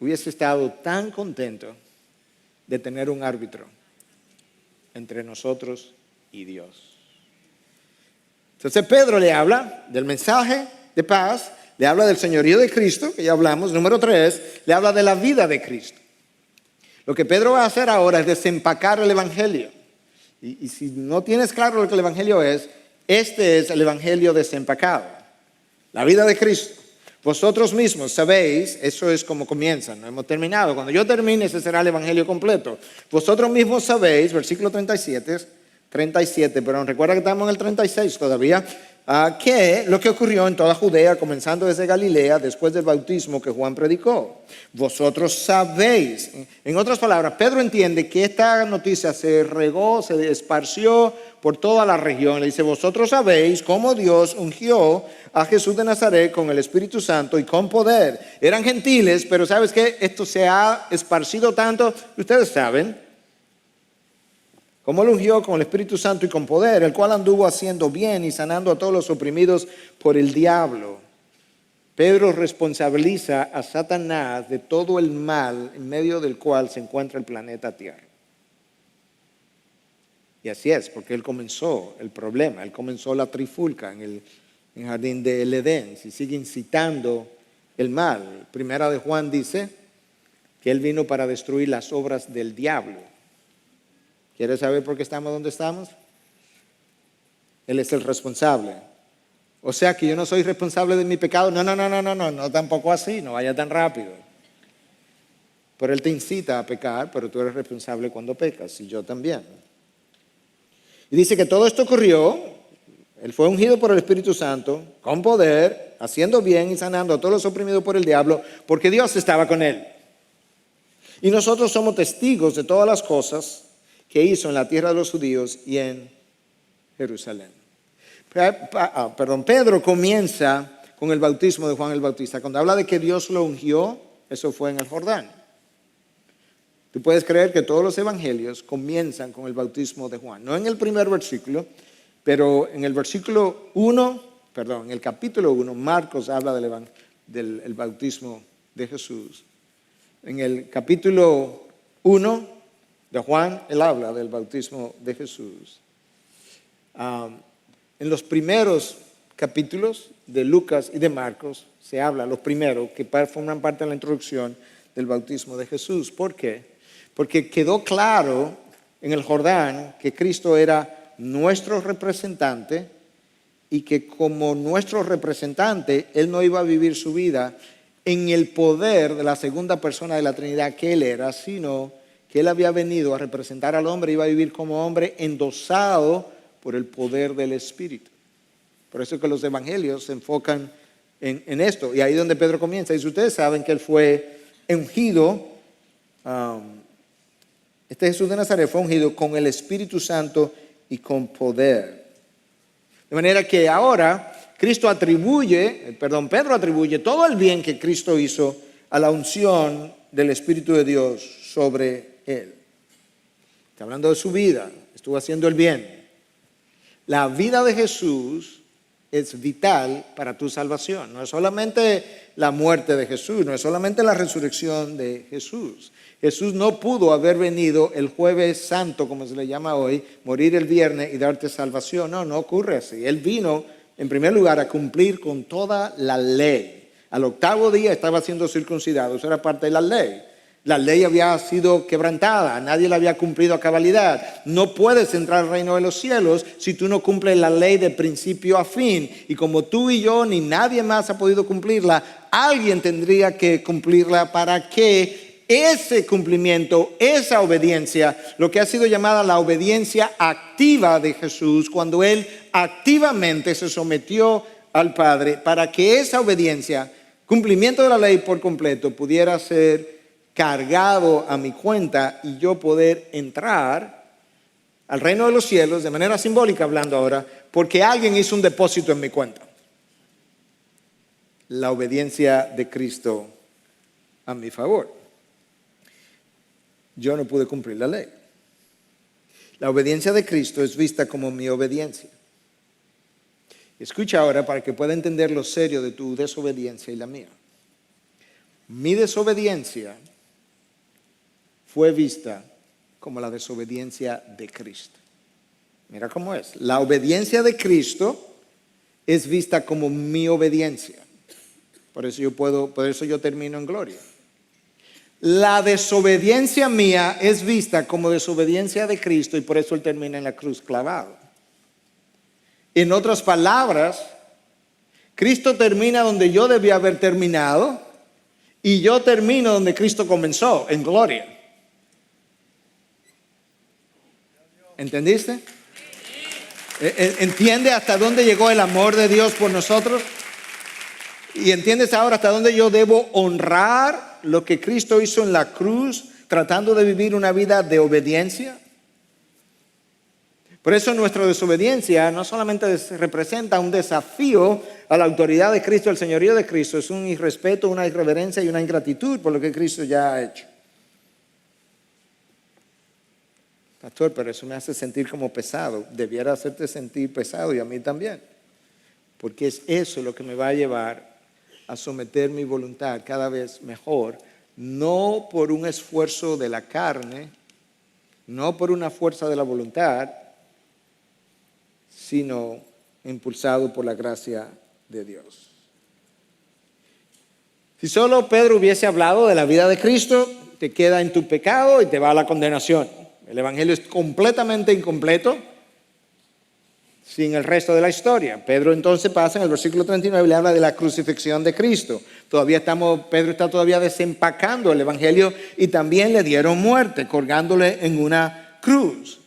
hubiese estado tan contento de tener un árbitro entre nosotros y Dios. Entonces Pedro le habla del mensaje de paz, le habla del señorío de Cristo, que ya hablamos. Número 3, le habla de la vida de Cristo. Lo que Pedro va a hacer ahora es desempacar el Evangelio. Y si no tienes claro lo que el Evangelio es, este es el Evangelio desempacado. La vida de Cristo. Vosotros mismos sabéis, eso es como comienza, no hemos terminado. Cuando yo termine, ese será el Evangelio completo. Vosotros mismos sabéis, versículo 37, pero recuerda que estamos en el 36 todavía, que lo que ocurrió en toda Judea, comenzando desde Galilea, después del bautismo que Juan predicó. Vosotros sabéis. En otras palabras, Pedro entiende que esta noticia se regó, se esparció por toda la región. Le dice, vosotros sabéis cómo Dios ungió a Jesús de Nazaret con el Espíritu Santo y con poder. Eran gentiles, pero ¿sabes qué? Esto se ha esparcido tanto. Ustedes saben ¿Cómo lo ungió? Con el Espíritu Santo y con poder, el cual anduvo haciendo bien y sanando a todos los oprimidos por el diablo. Pedro responsabiliza a Satanás de todo el mal en medio del cual se encuentra el planeta Tierra. Y así es, porque él comenzó el problema, él comenzó la trifulca en el jardín del Edén. Si sigue incitando el mal. Primera de Juan dice que él vino para destruir las obras del diablo. ¿Quieres saber por qué estamos donde estamos? Él es el responsable. O sea que yo no soy responsable de mi pecado. No, tampoco así, no vaya tan rápido. Pero él te incita a pecar, pero tú eres responsable cuando pecas, y yo también. Y dice que todo esto ocurrió, él fue ungido por el Espíritu Santo, con poder, haciendo bien y sanando a todos los oprimidos por el diablo, porque Dios estaba con él. Y nosotros somos testigos de todas las cosas que hizo en la tierra de los judíos y en Jerusalén. Pedro comienza con el bautismo de Juan el Bautista. Cuando habla de que Dios lo ungió, eso fue en el Jordán. Tú puedes creer que todos los evangelios comienzan con el bautismo de Juan. No en el primer versículo, pero en el versículo 1, en el capítulo 1, Marcos habla del bautismo de Jesús. En el capítulo 1 de Juan, él habla del bautismo de Jesús. En los primeros capítulos de Lucas y de Marcos se habla, los primeros, que forman parte de la introducción del bautismo de Jesús. ¿Por qué? Porque quedó claro en el Jordán que Cristo era nuestro representante y que como nuestro representante, Él no iba a vivir su vida en el poder de la segunda persona de la Trinidad que Él era, sino que Él había venido a representar al hombre, iba a vivir como hombre endosado por el poder del Espíritu. Por eso es que los evangelios se enfocan en esto. Y ahí es donde Pedro comienza. Y ustedes saben que Él fue ungido, este Jesús de Nazaret fue ungido con el Espíritu Santo y con poder. De manera que ahora Pedro atribuye todo el bien que Cristo hizo a la unción del Espíritu de Dios sobre Él. Está hablando de su vida, estuvo haciendo el bien. La vida de Jesús es vital para tu salvación. No es solamente la muerte de Jesús, no es solamente la resurrección de Jesús. Jesús no pudo haber venido el jueves santo, como se le llama hoy, morir el viernes y darte salvación. No ocurre así. Él vino, en primer lugar, a cumplir con toda la ley. Al octavo día estaba siendo circuncidado, eso era parte de la ley. La ley había sido quebrantada, nadie la había cumplido a cabalidad. No puedes entrar al reino de los cielos si tú no cumples la ley de principio a fin. Y como tú y yo ni nadie más ha podido cumplirla, alguien tendría que cumplirla para que ese cumplimiento, esa obediencia, lo que ha sido llamada la obediencia activa de Jesús, cuando Él activamente se sometió al Padre, para que esa obediencia, cumplimiento de la ley por completo, pudiera ser cargado a mi cuenta y yo poder entrar al reino de los cielos, de manera simbólica hablando ahora, porque alguien hizo un depósito en mi cuenta. La obediencia de Cristo a mi favor. Yo no pude cumplir la ley. La obediencia de Cristo es vista como mi obediencia. Escucha ahora para que pueda entender lo serio de tu desobediencia y la mía. Mi desobediencia fue vista como la desobediencia de Cristo. Mira cómo es. La obediencia de Cristo es vista como mi obediencia. Por eso yo termino en gloria. La desobediencia mía es vista como desobediencia de Cristo y por eso Él termina en la cruz clavado. En otras palabras, Cristo termina donde yo debía haber terminado y yo termino donde Cristo comenzó, en gloria. ¿Entendiste? ¿Entiende hasta dónde llegó el amor de Dios por nosotros? ¿Y entiendes ahora hasta dónde yo debo honrar lo que Cristo hizo en la cruz, tratando de vivir una vida de obediencia? Por eso nuestra desobediencia no solamente representa un desafío a la autoridad de Cristo, al señorío de Cristo, es un irrespeto, una irreverencia y una ingratitud por lo que Cristo ya ha hecho. Pastor, pero eso me hace sentir como pesado. Debiera hacerte sentir pesado y a mí también. Porque es eso lo que me va a llevar a someter mi voluntad cada vez mejor, no por un esfuerzo de la carne, no por una fuerza de la voluntad, sino impulsado por la gracia de Dios. Si solo Pedro hubiese hablado de la vida de Cristo, te queda en tu pecado y te va a la condenación. El Evangelio es completamente incompleto sin el resto de la historia. Pedro entonces pasa en el versículo 39 y le habla de la crucifixión de Cristo. Pedro está todavía desempacando el Evangelio y también le dieron muerte, colgándole en una cruz.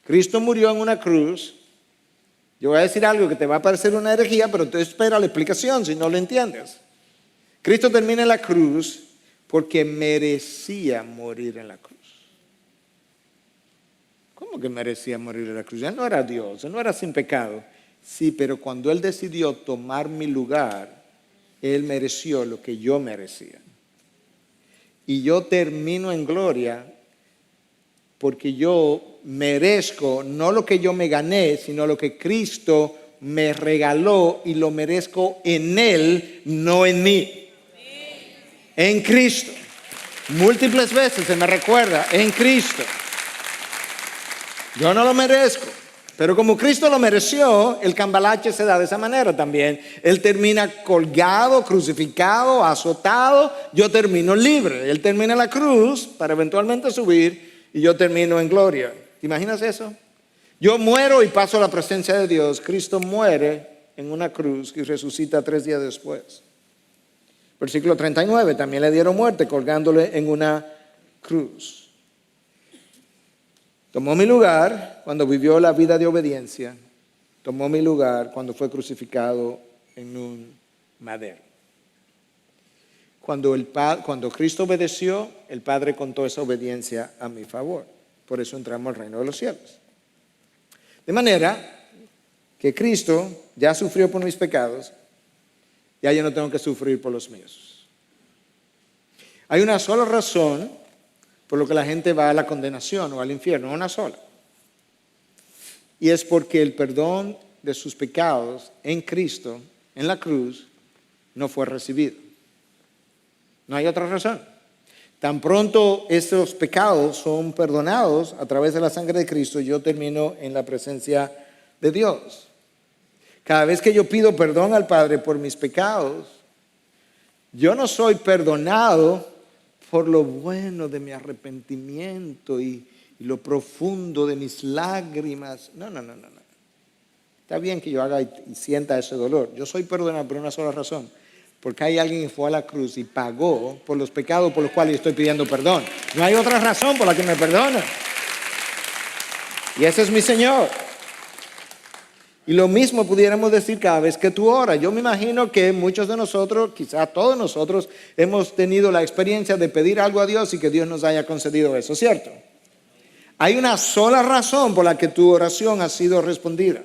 Cristo murió en una cruz. Yo voy a decir algo que te va a parecer una herejía, pero tú espera la explicación si no lo entiendes. Cristo termina en la cruz porque merecía morir en la cruz. ¿Cómo que merecía morir en la cruz? Él no era Dios, él no era sin pecado. Sí, pero cuando él decidió tomar mi lugar, él mereció lo que yo merecía. Y yo termino en gloria porque yo merezco no lo que yo me gané, sino lo que Cristo me regaló y lo merezco en él, no en mí. En Cristo. Múltiples veces se me recuerda, en Cristo. Yo no lo merezco, pero como Cristo lo mereció, el cambalache se da de esa manera también. Él termina colgado, crucificado, azotado, yo termino libre. Él termina en la cruz para eventualmente subir y yo termino en gloria. ¿Te imaginas eso? Yo muero y paso a la presencia de Dios. Cristo muere en una cruz y resucita 3 días después. Versículo 39, también le dieron muerte colgándole en una cruz. Tomó mi lugar cuando vivió la vida de obediencia. Tomó mi lugar cuando fue crucificado en un madero. Cuando Cristo obedeció, el Padre contó esa obediencia a mi favor. Por eso entramos al reino de los cielos. De manera que Cristo ya sufrió por mis pecados, ya yo no tengo que sufrir por los míos. Hay una sola razón por lo que la gente va a la condenación o al infierno, una sola. Y es porque el perdón de sus pecados en Cristo, en la cruz, no fue recibido. No hay otra razón. Tan pronto estos pecados son perdonados a través de la sangre de Cristo, yo termino en la presencia de Dios. Cada vez que yo pido perdón al Padre por mis pecados, yo no soy perdonado por lo bueno de mi arrepentimiento y lo profundo de mis lágrimas. No. Está bien que yo haga y sienta ese dolor. Yo soy perdonado por una sola razón. Porque hay alguien que fue a la cruz y pagó por los pecados por los cuales yo estoy pidiendo perdón. No hay otra razón por la que me perdona. Y ese es mi Señor. Y lo mismo pudiéramos decir cada vez que tú oras. Yo me imagino que muchos de nosotros, quizás todos nosotros, hemos tenido la experiencia de pedir algo a Dios y que Dios nos haya concedido eso, ¿cierto? Hay una sola razón por la que tu oración ha sido respondida.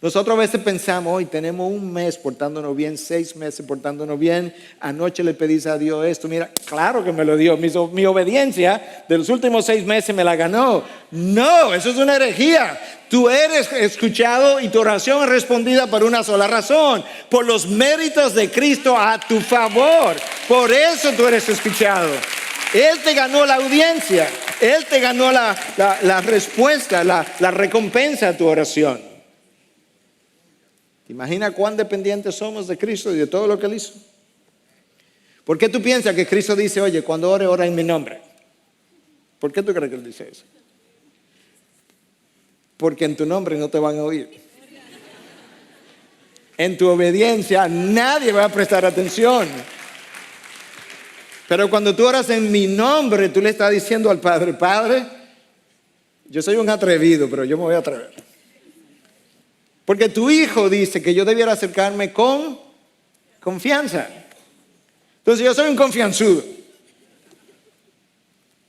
Nosotros a veces pensamos, hoy tenemos un mes portándonos bien, 6 meses portándonos bien. Anoche le pedí a Dios esto. Mira, claro que me lo dio. Mi obediencia de los últimos 6 meses me la ganó. No, eso es una herejía. Tú eres escuchado y tu oración es respondida por una sola razón. Por los méritos de Cristo a tu favor. Por eso tú eres escuchado. Él te ganó la audiencia. Él te ganó la respuesta, la recompensa a tu oración. ¿Te imaginas cuán dependientes somos de Cristo y de todo lo que Él hizo? ¿Por qué tú piensas que Cristo dice, oye, cuando ore, ora en mi nombre? ¿Por qué tú crees que Él dice eso? Porque en tu nombre no te van a oír. En tu obediencia nadie va a prestar atención. Pero cuando tú oras en mi nombre, tú le estás diciendo al Padre, Padre, yo soy un atrevido, pero yo me voy a atrever. Porque tu hijo dice que yo debiera acercarme con confianza. Entonces yo soy un confianzudo.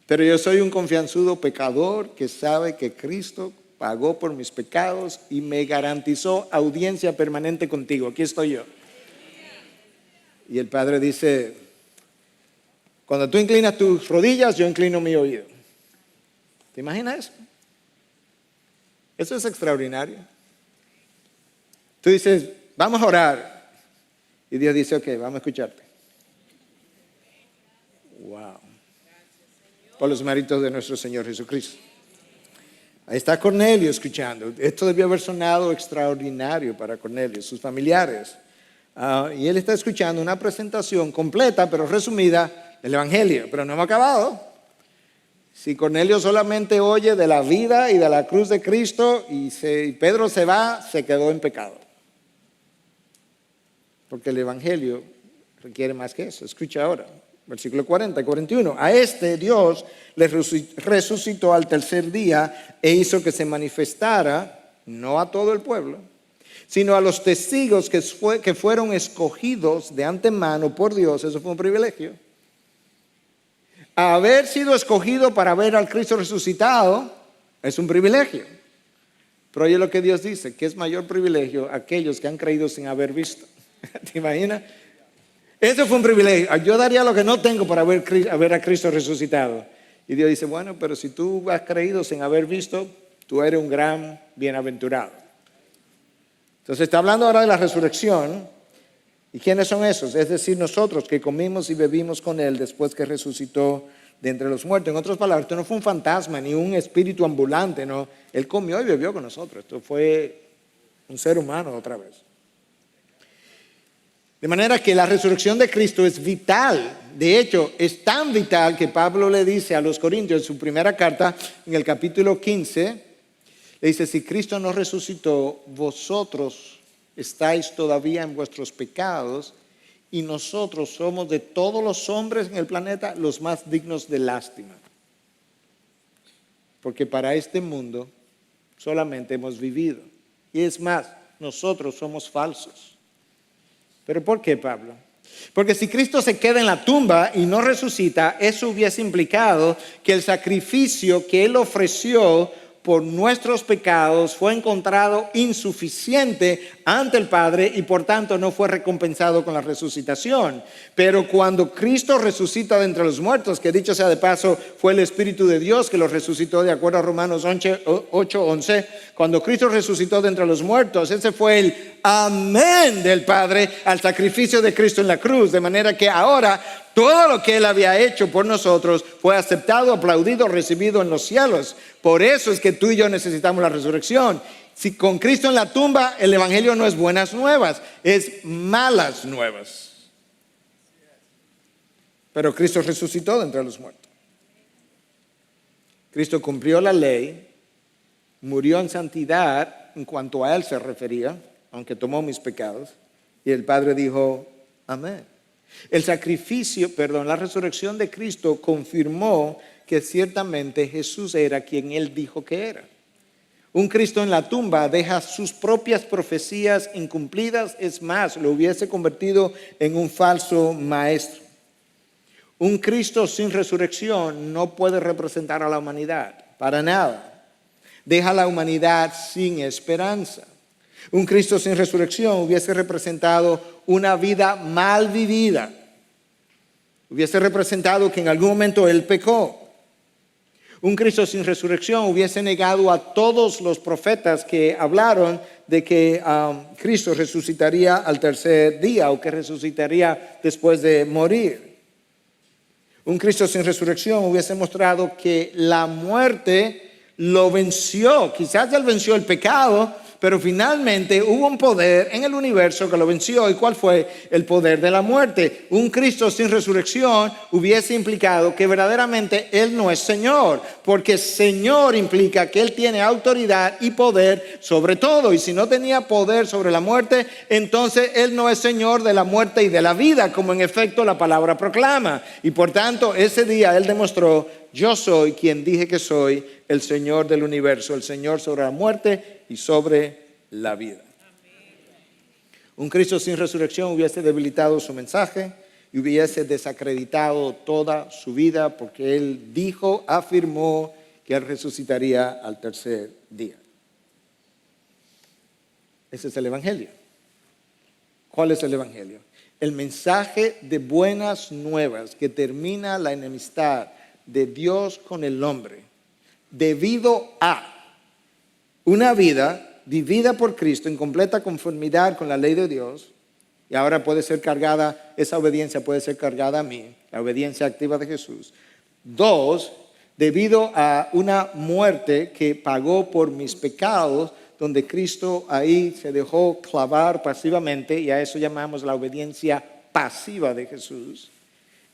Pero yo soy un confianzudo pecador que sabe que Cristo pagó por mis pecados y me garantizó audiencia permanente contigo. Aquí estoy yo. Y el Padre dice, cuando tú inclinas tus rodillas, yo inclino mi oído. ¿Te imaginas eso? Eso es extraordinario. Tú dices, vamos a orar. Y Dios dice, ok, vamos a escucharte. Wow. Por los méritos de nuestro Señor Jesucristo. Ahí está Cornelio escuchando. Esto debió haber sonado extraordinario para Cornelio, sus familiares. Y él está escuchando una presentación completa, pero resumida, del Evangelio. Pero no hemos acabado. Si Cornelio solamente oye de la vida y de la cruz de Cristo y Pedro se va, se quedó en pecado. Porque el Evangelio requiere más que eso. Escucha ahora, versículo 40 y 41. A este Dios le resucitó al tercer día e hizo que se manifestara, no a todo el pueblo, sino a los testigos que fueron escogidos de antemano por Dios. Eso fue un privilegio. Haber sido escogido para ver al Cristo resucitado es un privilegio. Pero oye lo que Dios dice, que es mayor privilegio aquellos que han creído sin haber visto. ¿Te imaginas? Eso fue un privilegio. Yo daría lo que no tengo para ver a Cristo resucitado. Y Dios dice, bueno, pero si tú has creído sin haber visto, tú eres un gran bienaventurado. Entonces está hablando ahora de la resurrección. ¿Y quiénes son esos? Es decir, nosotros que comimos y bebimos con Él después que resucitó de entre los muertos. En otras palabras, esto no fue un fantasma ni un espíritu ambulante, no. Él comió y bebió con nosotros. Esto fue un ser humano otra vez. De manera que la resurrección de Cristo es vital. De hecho, es tan vital que Pablo le dice a los Corintios en su primera carta, en el capítulo 15, le dice, si Cristo no resucitó, vosotros estáis todavía en vuestros pecados y nosotros somos de todos los hombres en el planeta los más dignos de lástima. Porque para este mundo solamente hemos vivido. Y es más, nosotros somos falsos. ¿Pero por qué, Pablo? Porque si Cristo se queda en la tumba y no resucita, eso hubiese implicado que el sacrificio que Él ofreció por nuestros pecados fue encontrado insuficiente ante el Padre y por tanto no fue recompensado con la resucitación. Pero cuando Cristo resucita de entre los muertos, que dicho sea de paso fue el Espíritu de Dios que los resucitó de acuerdo a Romanos 8:11, cuando Cristo resucitó de entre los muertos, ese fue el amén del Padre al sacrificio de Cristo en la cruz, de manera que ahora todo lo que Él había hecho por nosotros fue aceptado, aplaudido, recibido en los cielos. Por eso es que tú y yo necesitamos la resurrección. Si con Cristo en la tumba, el Evangelio no es buenas nuevas, es malas nuevas. Pero Cristo resucitó de entre los muertos. Cristo cumplió la ley, murió en santidad en cuanto a Él se refería, aunque tomó mis pecados, y el Padre dijo, amén. La resurrección de Cristo confirmó que ciertamente Jesús era quien Él dijo que era. Un Cristo en la tumba deja sus propias profecías incumplidas, es más, lo hubiese convertido en un falso maestro. Un Cristo sin resurrección no puede representar a la humanidad, para nada. Deja a la humanidad sin esperanza. Un Cristo sin resurrección hubiese representado una vida mal vivida. Hubiese representado que en algún momento Él pecó. Un Cristo sin resurrección hubiese negado a todos los profetas que hablaron de que Cristo resucitaría al tercer día o que resucitaría después de morir. Un Cristo sin resurrección hubiese mostrado que la muerte lo venció. Quizás Él venció el pecado, pero finalmente hubo un poder en el universo que lo venció. ¿Y cuál fue? El poder de la muerte. Un Cristo sin resurrección hubiese implicado que verdaderamente Él no es Señor, porque Señor implica que Él tiene autoridad y poder sobre todo. Y si no tenía poder sobre la muerte, entonces Él no es Señor de la muerte y de la vida, como en efecto la palabra proclama. Y por tanto, ese día Él demostró, yo soy quien dije que soy, el Señor del universo, el Señor sobre la muerte y sobre la vida. Un Cristo sin resurrección hubiese debilitado su mensaje y hubiese desacreditado toda su vida, porque Él dijo, afirmó que Él resucitaría al tercer día. Ese es el Evangelio. ¿Cuál es el Evangelio? El mensaje de buenas nuevas que termina la enemistad de Dios con el hombre debido a una vida vivida por Cristo en completa conformidad con la ley de Dios, y ahora puede ser cargada, esa obediencia puede ser cargada a mí, la obediencia activa de Jesús. 2, debido a una muerte que pagó por mis pecados, donde Cristo ahí se dejó clavar pasivamente, y a eso llamamos la obediencia pasiva de Jesús.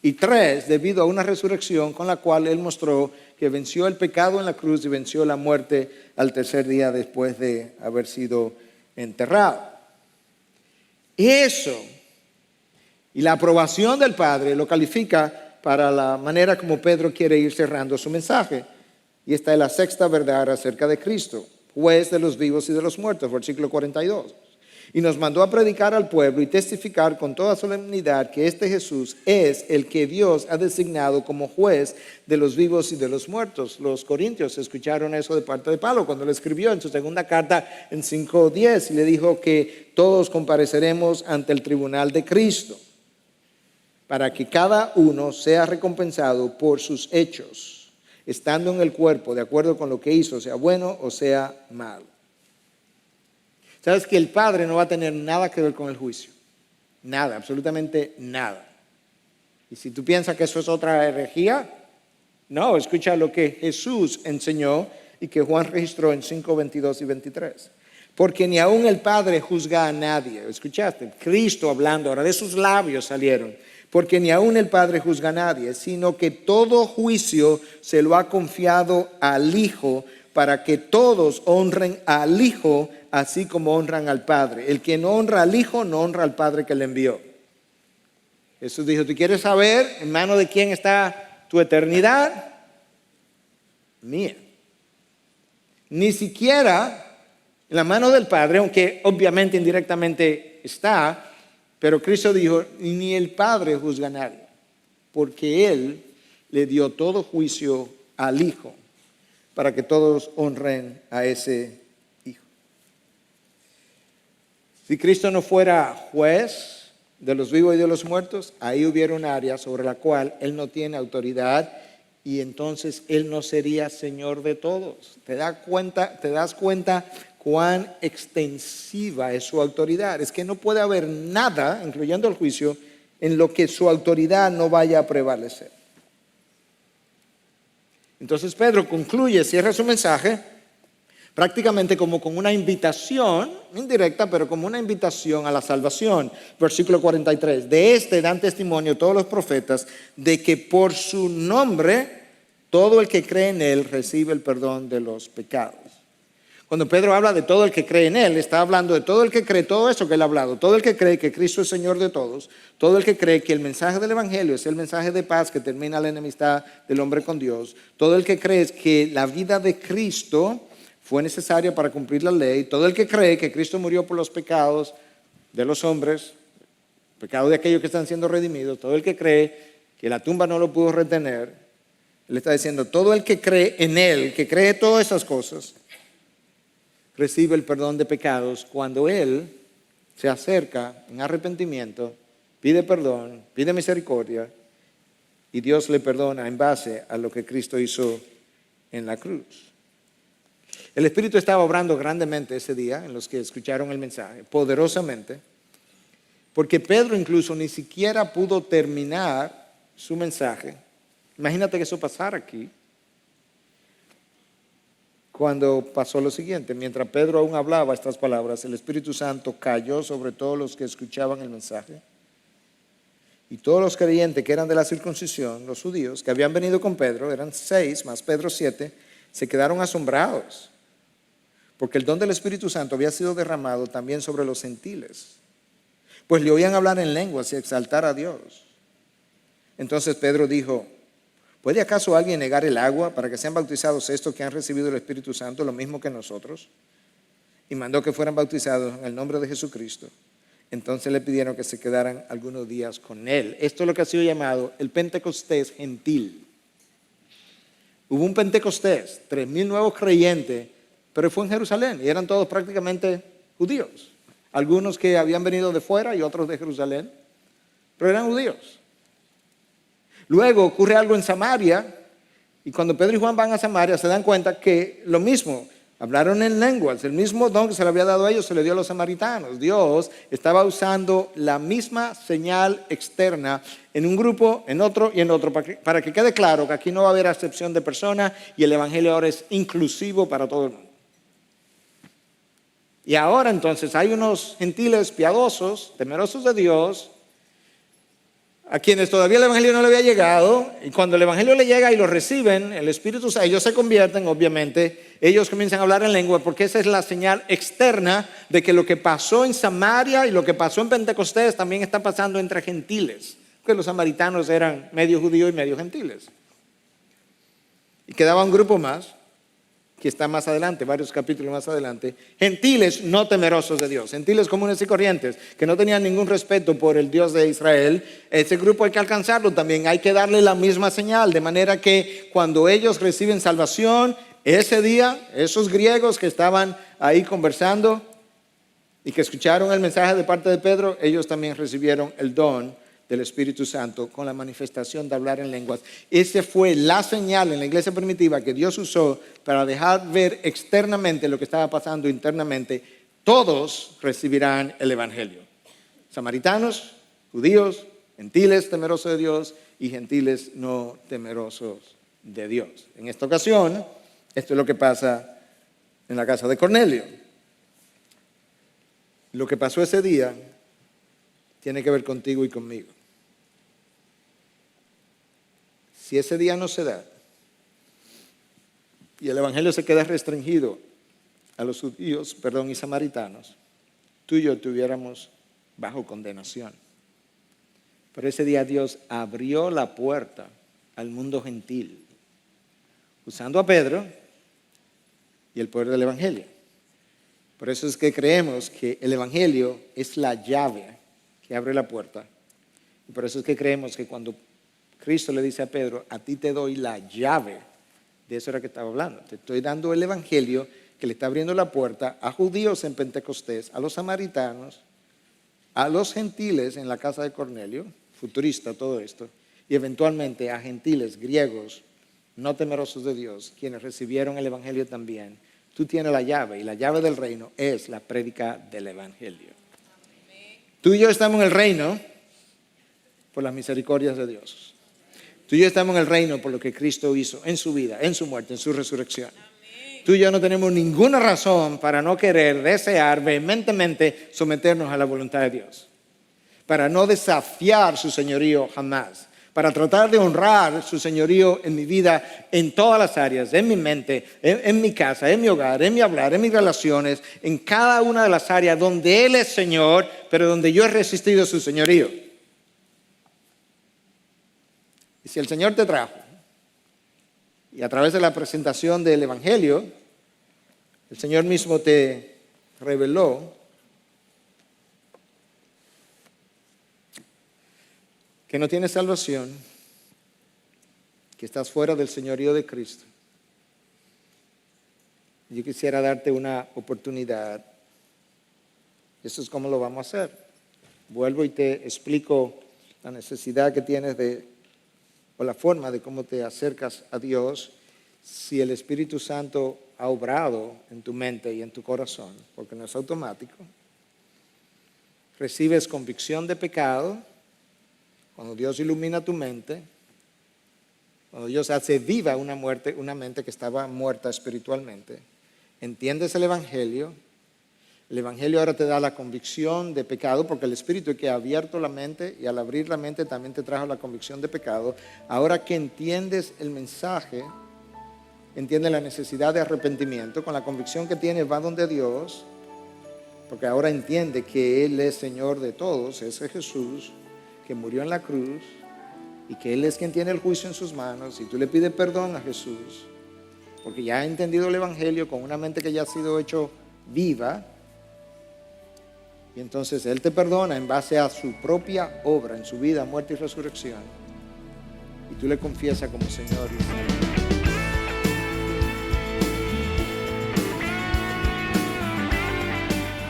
Y 3, debido a una resurrección con la cual Él mostró que venció el pecado en la cruz y venció la muerte al tercer día después de haber sido enterrado. Eso y la aprobación del Padre lo califica para la manera como Pedro quiere ir cerrando su mensaje. Y esta es la sexta verdad acerca de Cristo, juez de los vivos y de los muertos, versículo 42. Y nos mandó a predicar al pueblo y testificar con toda solemnidad que este Jesús es el que Dios ha designado como juez de los vivos y de los muertos. Los corintios escucharon eso de parte de Pablo cuando le escribió en su segunda carta en 5:10 y le dijo que todos compareceremos ante el tribunal de Cristo para que cada uno sea recompensado por sus hechos, estando en el cuerpo de acuerdo con lo que hizo, sea bueno o sea malo. Sabes que el Padre no va a tener nada que ver con el juicio. Nada, absolutamente nada. Y si tú piensas que eso es otra herejía, no, escucha lo que Jesús enseñó y que Juan registró en 5:22 y 23. Porque ni aun el Padre juzga a nadie. ¿Escuchaste? Cristo hablando, ahora de sus labios salieron. Porque ni aun el Padre juzga a nadie, sino que todo juicio se lo ha confiado al Hijo, para que todos honren al Hijo así como honran al Padre. El que no honra al Hijo no honra al Padre que le envió. Jesús dijo, ¿tú quieres saber en manos de quién está tu eternidad? Mía. Ni siquiera en la mano del Padre, aunque obviamente indirectamente está, pero Cristo dijo, ni el Padre juzga a nadie, porque Él le dio todo juicio al Hijo, para que todos honren a ese Hijo. Si Cristo no fuera juez de los vivos y de los muertos, ahí hubiera un área sobre la cual Él no tiene autoridad y entonces Él no sería Señor de todos. ¿Te das cuenta cuán extensiva es su autoridad? Es que no puede haber nada, incluyendo el juicio, en lo que su autoridad no vaya a prevalecer. Entonces Pedro concluye, cierra su mensaje, prácticamente como con una invitación, indirecta, pero como una invitación a la salvación. Versículo 43, de este dan testimonio todos los profetas, de que por su nombre todo el que cree en él recibe el perdón de los pecados. Cuando Pedro habla de todo el que cree en Él, está hablando de todo el que cree todo eso que Él ha hablado. Todo el que cree que Cristo es Señor de todos. Todo el que cree que el mensaje del Evangelio es el mensaje de paz que termina la enemistad del hombre con Dios. Todo el que cree que la vida de Cristo fue necesaria para cumplir la ley. Todo el que cree que Cristo murió por los pecados de los hombres, pecados de aquellos que están siendo redimidos. Todo el que cree que la tumba no lo pudo retener. Él está diciendo, todo el que cree en Él, que cree todas esas cosas, recibe el perdón de pecados cuando Él se acerca en arrepentimiento, pide perdón, pide misericordia y Dios le perdona en base a lo que Cristo hizo en la cruz. El Espíritu estaba obrando grandemente ese día en los que escucharon el mensaje, poderosamente, porque Pedro incluso ni siquiera pudo terminar su mensaje. Imagínate que eso pasara aquí. Cuando pasó lo siguiente, mientras Pedro aún hablaba estas palabras, el Espíritu Santo cayó sobre todos los que escuchaban el mensaje. Y todos los creyentes que eran de la circuncisión, los judíos, que habían venido con Pedro, eran 6 más Pedro 7, se quedaron asombrados. Porque el don del Espíritu Santo había sido derramado también sobre los gentiles. Pues le oían hablar en lenguas y exaltar a Dios. Entonces Pedro dijo, ¿puede acaso alguien negar el agua para que sean bautizados estos que han recibido el Espíritu Santo, lo mismo que nosotros? Y mandó que fueran bautizados en el nombre de Jesucristo. Entonces le pidieron que se quedaran algunos días con él. Esto es lo que ha sido llamado el Pentecostés gentil. Hubo un Pentecostés, 3,000 nuevos creyentes, pero fue en Jerusalén y eran todos prácticamente judíos. Algunos que habían venido de fuera y otros de Jerusalén, pero eran judíos. Luego ocurre algo en Samaria y cuando Pedro y Juan van a Samaria se dan cuenta que lo mismo, Hablaron en lenguas. El mismo don que se le había dado a ellos se le dio a los samaritanos. Dios estaba usando la misma señal externa en un grupo, en otro y en otro, para que quede claro que aquí no va a haber acepción de personas y el evangelio ahora es inclusivo para todo el mundo. Y ahora entonces hay unos gentiles piadosos, temerosos de Dios, a quienes todavía el evangelio no le había llegado, y cuando el evangelio le llega y lo reciben, el Espíritu Santo, ellos se convierten, obviamente, ellos comienzan a hablar en lengua, porque esa es la señal externa de que lo que pasó en Samaria y lo que pasó en Pentecostés también está pasando entre gentiles, porque los samaritanos eran medio judíos y medio gentiles. Y quedaba un grupo más, que está más adelante, varios capítulos más adelante, gentiles no temerosos de Dios, gentiles comunes y corrientes, que no tenían ningún respeto por el Dios de Israel. Ese grupo hay que alcanzarlo también, hay que darle la misma señal, de manera que cuando ellos reciben salvación, ese día, esos griegos que estaban ahí conversando y que escucharon el mensaje de parte de Pedro, ellos también recibieron el don del Espíritu Santo con la manifestación de hablar en lenguas. Esa fue la señal en la iglesia primitiva que Dios usó para dejar ver externamente lo que estaba pasando internamente. Todos recibirán el evangelio. Samaritanos, judíos, gentiles temerosos de Dios y gentiles no temerosos de Dios. En esta ocasión, esto es lo que pasa en la casa de Cornelio. Lo que pasó ese día tiene que ver contigo y conmigo. Si ese día no se da y el evangelio se queda restringido a los judíos, y samaritanos, tú y yo estuviéramos bajo condenación. Pero ese día Dios abrió la puerta al mundo gentil, usando a Pedro y el poder del evangelio. Por eso es que creemos que el evangelio es la llave que abre la puerta. Y por eso es que creemos que cuando Cristo le dice a Pedro, a ti te doy la llave, de eso era que estaba hablando. Te estoy dando el evangelio que le está abriendo la puerta a judíos en Pentecostés, a los samaritanos, a los gentiles en la casa de Cornelio, futurista todo esto, y eventualmente a gentiles, griegos, no temerosos de Dios, quienes recibieron el evangelio también. Tú tienes la llave, y la llave del reino es la prédica del evangelio. Tú y yo estamos en el reino por las misericordias de Dios. Tú y yo estamos en el reino por lo que Cristo hizo en su vida, en su muerte, en su resurrección. Tú y yo no tenemos ninguna razón para no querer, desear vehementemente someternos a la voluntad de Dios. Para no desafiar su señorío jamás. Para tratar de honrar su señorío en mi vida, en todas las áreas, en mi mente, en mi casa, en mi hogar, en mi hablar, en mis relaciones, en cada una de las áreas donde Él es Señor, pero donde yo he resistido su señorío. Y si el Señor te trajo, y a través de la presentación del evangelio, el Señor mismo te reveló que no tienes salvación, que estás fuera del señorío de Cristo, yo quisiera darte una oportunidad. Eso es cómo lo vamos a hacer. Vuelvo y te explico la necesidad que tienes o la forma de cómo te acercas a Dios si el Espíritu Santo ha obrado en tu mente y en tu corazón, porque no es automático. Recibes convicción de pecado cuando Dios ilumina tu mente, cuando Dios hace viva una mente que estaba muerta espiritualmente. Entiendes el evangelio. El evangelio ahora te da la convicción de pecado, porque el Espíritu que ha abierto la mente, y al abrir la mente también te trajo la convicción de pecado. Ahora que entiendes el mensaje, entiendes la necesidad de arrepentimiento. Con la convicción que tienes, va donde Dios, porque ahora entiende que Él es Señor de todos, ese Jesús que murió en la cruz, y que Él es quien tiene el juicio en sus manos. Y tú le pides perdón a Jesús, porque ya ha entendido el evangelio con una mente que ya ha sido hecho viva. Y entonces Él te perdona en base a su propia obra, en su vida, muerte y resurrección. Y tú le confiesas como Señor y Señor.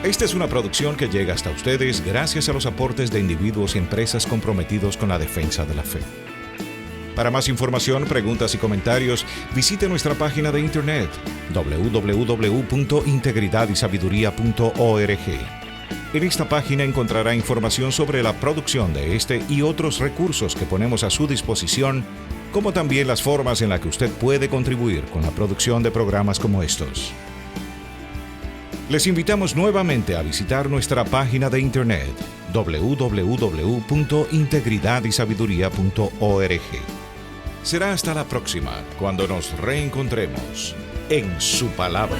Esta es una producción que llega hasta ustedes gracias a los aportes de individuos y empresas comprometidos con la defensa de la fe. Para más información, preguntas y comentarios, visite nuestra página de internet www.integridadysabiduría.org. En esta página encontrará información sobre la producción de este y otros recursos que ponemos a su disposición, como también las formas en las que usted puede contribuir con la producción de programas como estos. Les invitamos nuevamente a visitar nuestra página de internet www.integridadysabiduría.org. Será hasta la próxima, cuando nos reencontremos en su palabra.